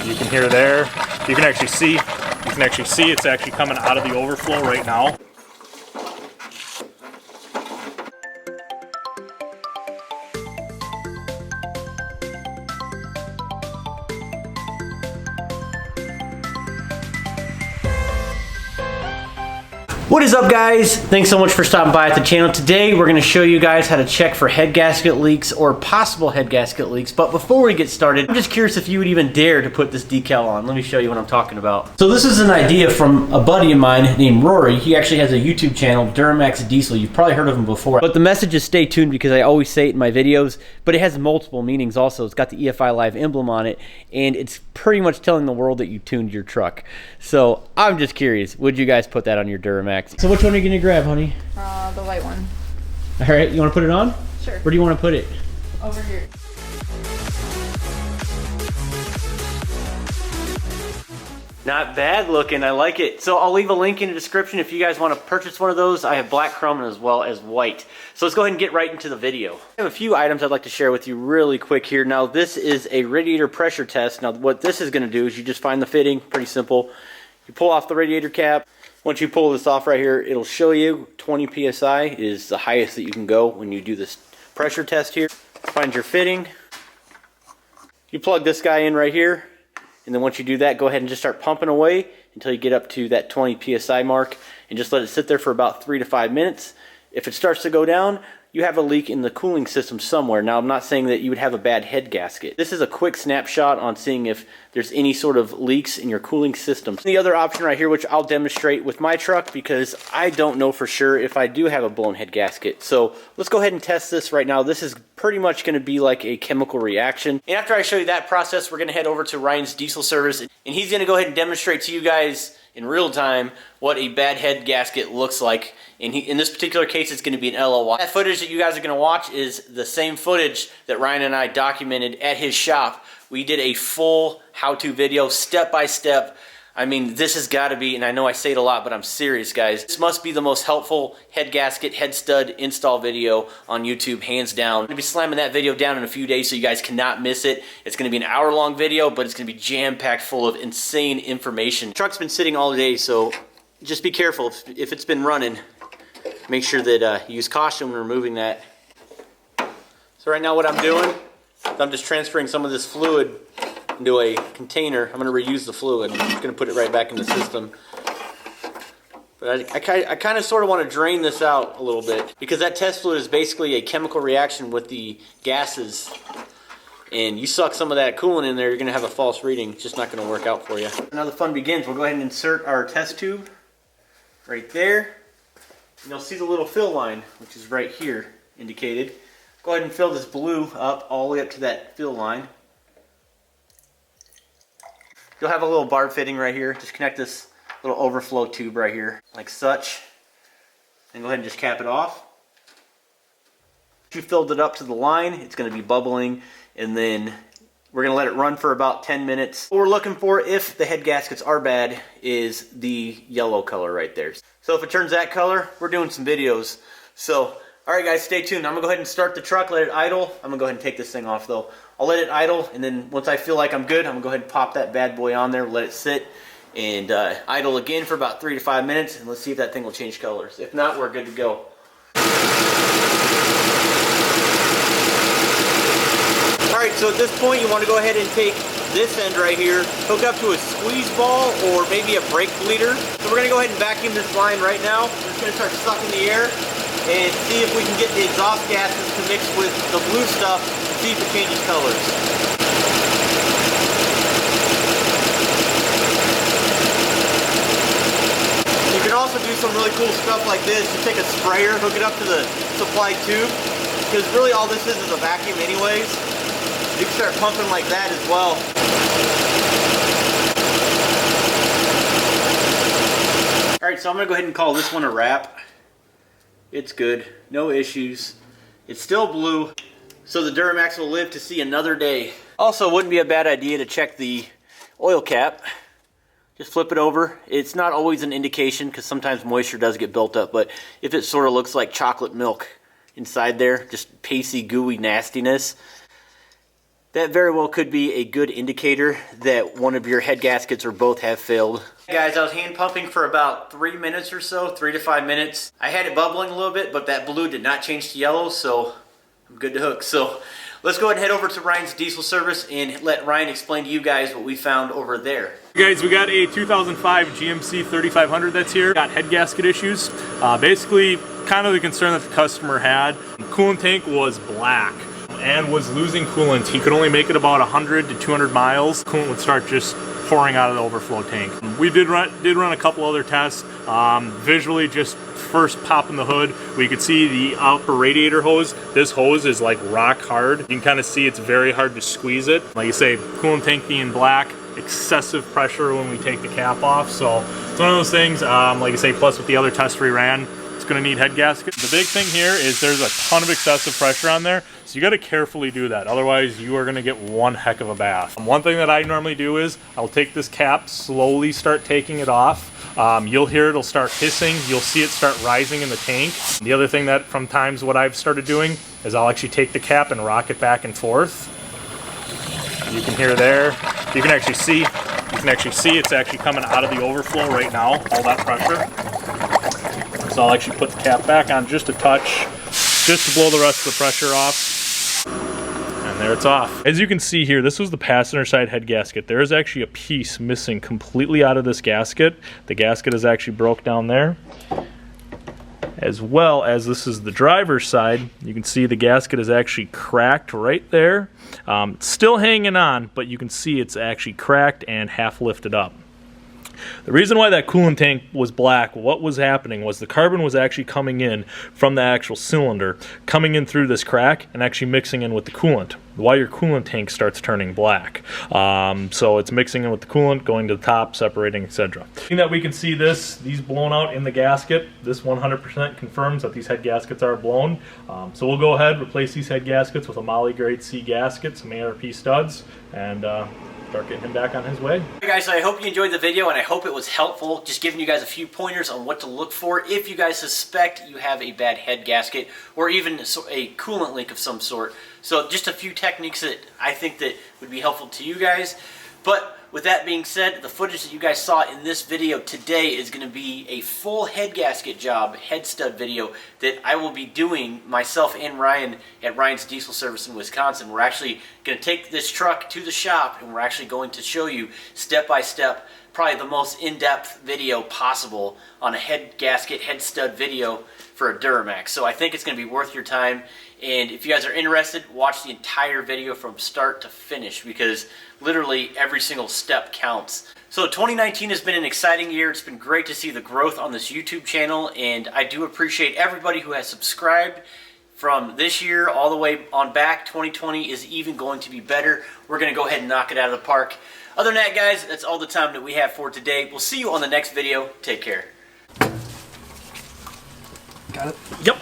You can hear there. You can actually see it's actually coming out of the overflow right now. What is up, guys? Thanks so much for stopping by at the channel. Today we're going to show you guys how to check for head gasket leaks or possible head gasket leaks. But before we get started, I'm just curious if you would even dare to put this decal on. Let me show you what I'm talking about. So this is an idea from a buddy of mine named Rory. He actually has a YouTube channel, Duramax Diesel. You've probably heard of him before. But the message is stay tuned because I always say it in my videos, but it has multiple meanings also. It's got the EFI Live emblem on it, and it's pretty much telling the world that you tuned your truck. So I'm just curious, would you guys put that on your Duramax? So which one are you gonna grab, honey? The white one. All right, you wanna put it on? Sure. Where do you wanna put it? Over here. Not bad looking, I like it. So I'll leave a link in the description if you guys wanna purchase one of those. I have black chrome as well as white. So let's go ahead and get right into the video. I have a few items I'd like to share with you really quick here. Now this is a radiator pressure test. Now what this is gonna do is you just find the fitting, pretty simple. You pull off the radiator cap. Once you pull this off right here, it'll show you 20 PSI is the highest that you can go when you do this pressure test here. Find your fitting. You plug this guy in right here, and then once you do that, go ahead and just start pumping away until you get up to that 20 PSI mark, and just let it sit there for about 3 to 5 minutes. If it starts to go down, you have a leak in the cooling system somewhere. Now, I'm not saying that you would have a bad head gasket. This is a quick snapshot on seeing if there's any sort of leaks in your cooling system. The other option right here, which I'll demonstrate with my truck because I don't know for sure if I do have a blown head gasket. So let's go ahead and test this right now. This is pretty much going to be like a chemical reaction. And after I show you that process, we're going to head over to Ryan's diesel service, and he's going to go ahead and demonstrate to you guys in real time what a bad head gasket looks like. And in this particular case, it's going to be an LOI. That footage that you guys are going to watch is the same footage that Ryan and I documented at his shop. We did a full how-to video, step by step. I mean, this has got to be, and I know I say it a lot, but I'm serious, guys. This must be the most helpful head gasket, head stud install video on YouTube, hands down. I'm going to be slamming that video down in a few days so you guys cannot miss it. It's going to be an hour-long video, but it's going to be jam-packed full of insane information. The truck's been sitting all day, so just be careful. If it's been running, make sure that you use caution when removing that. So right now what I'm doing, I'm just transferring some of this fluid into a container. I'm going to reuse the fluid. I'm just going to put it right back in the system. But I kind of sort of want to drain this out a little bit because that test fluid is basically a chemical reaction with the gases. And you suck some of that coolant in there, you're going to have a false reading. It's just not going to work out for you. Now the fun begins. We'll go ahead and insert our test tube right there. And you'll see the little fill line, which is right here indicated. Go ahead and fill this blue up all the way up to that fill line. You'll have a little barb fitting right here. Just connect this little overflow tube right here, like such. And go ahead and just cap it off. If you filled it up to the line, it's going to be bubbling, and then we're going to let it run for about 10 minutes. What we're looking for, if the head gaskets are bad, is the yellow color right there. So if it turns that color, we're doing some videos. So, alright guys, stay tuned. I'm going to go ahead and start the truck, let it idle. I'm going to go ahead and take this thing off though. I'll let it idle, and then once I feel like I'm good, I'm going to go ahead and pop that bad boy on there, let it sit, and idle again for about 3 to 5 minutes, and let's see if that thing will change colors. If not, we're good to go. Alright, so at this point you want to go ahead and take this end right here, hook up to a squeeze ball or maybe a brake bleeder. So we're going to go ahead and vacuum this line right now. We're just going to start sucking the air and see if we can get the exhaust gases to mix with the blue stuff, see if it changes colors. You can also do some really cool stuff like this. You take a sprayer, hook it up to the supply tube, because really all this is a vacuum anyways. You can start pumping like that as well. Alright, so I'm going to go ahead and call this one a wrap. It's good. No issues. It's still blue, so the Duramax will live to see another day. Also, wouldn't be a bad idea to check the oil cap. Just flip it over. It's not always an indication because sometimes moisture does get built up, but if it sort of looks like chocolate milk inside there, just pasty, gooey nastiness, That very well could be a good indicator that one of your head gaskets or both have failed. Guys, I was hand pumping for about 3 minutes or so, 3 to 5 minutes. I had it bubbling a little bit, but that blue did not change to yellow, so I'm good to hook. So let's go ahead and head over to Ryan's diesel service and let Ryan explain to you guys what we found over there. Guys, we got a 2005 GMC 3500 that's here. Got head gasket issues. Basically, kind of the concern that the customer had. The coolant tank was black and was losing coolant. He could only make it about 100 to 200 miles. Coolant would start just pouring out of the overflow tank. We did run a couple other tests. Visually, just first popping the hood, we could see the upper radiator hose. This hose is like rock hard. You can kind of see it's very hard to squeeze it. Like you say, coolant tank being black, excessive pressure when we take the cap off. So it's one of those things, like I say, plus with the other test we ran, it's gonna need head gasket. The big thing here is there's a ton of excessive pressure on there, so you gotta carefully do that. Otherwise, you are gonna get one heck of a bath. One thing that I normally do is I'll take this cap, slowly start taking it off. You'll hear it'll start hissing. You'll see it start rising in the tank. The other thing that from times what I've started doing is I'll actually take the cap and rock it back and forth. You can hear there. You can actually see it's actually coming out of the overflow right now, all that pressure. So I'll actually put the cap back on just a touch, just to blow the rest of the pressure off. And there it's off. As you can see here, this was the passenger side head gasket. There is actually a piece missing completely out of this gasket. The gasket is actually broke down there. As well as this is the driver's side, you can see the gasket is actually cracked right there. It's still hanging on, but you can see it's actually cracked and half lifted up. The reason why that coolant tank was black, what was happening was the carbon was actually coming in from the actual cylinder, coming in through this crack and actually mixing in with the coolant. Why your coolant tank starts turning black. So it's mixing in with the coolant, going to the top, separating, etc. That we can see these blown out in the gasket. This 100% confirms that these head gaskets are blown. So we'll go ahead, replace these head gaskets with a Moly grade C gasket, some MBRP studs, and start getting him back on his way. Hey guys, so I hope you enjoyed the video and I hope it was helpful, just giving you guys a few pointers on what to look for if you guys suspect you have a bad head gasket or even a coolant leak of some sort. So just a few techniques that I think that would be helpful to you guys. But with that being said, the footage that you guys saw in this video today is going to be a full head gasket job, head stud video that I will be doing myself and Ryan at Ryan's Diesel Service in Wisconsin. We're actually going to take this truck to the shop and we're actually going to show you step by step probably the most in-depth video possible on a head gasket, head stud video for a Duramax. So I think it's going to be worth your time. And if you guys are interested, watch the entire video from start to finish because literally every single step counts. So 2019 has been an exciting year. It's been great to see the growth on this YouTube channel, and I do appreciate everybody who has subscribed from this year all the way on back. 2020 is even going to be better. We're going to go ahead and knock it out of the park. Other than that, guys, that's all the time that we have for today. We'll see you on the next video. Take care. Got it? Yep.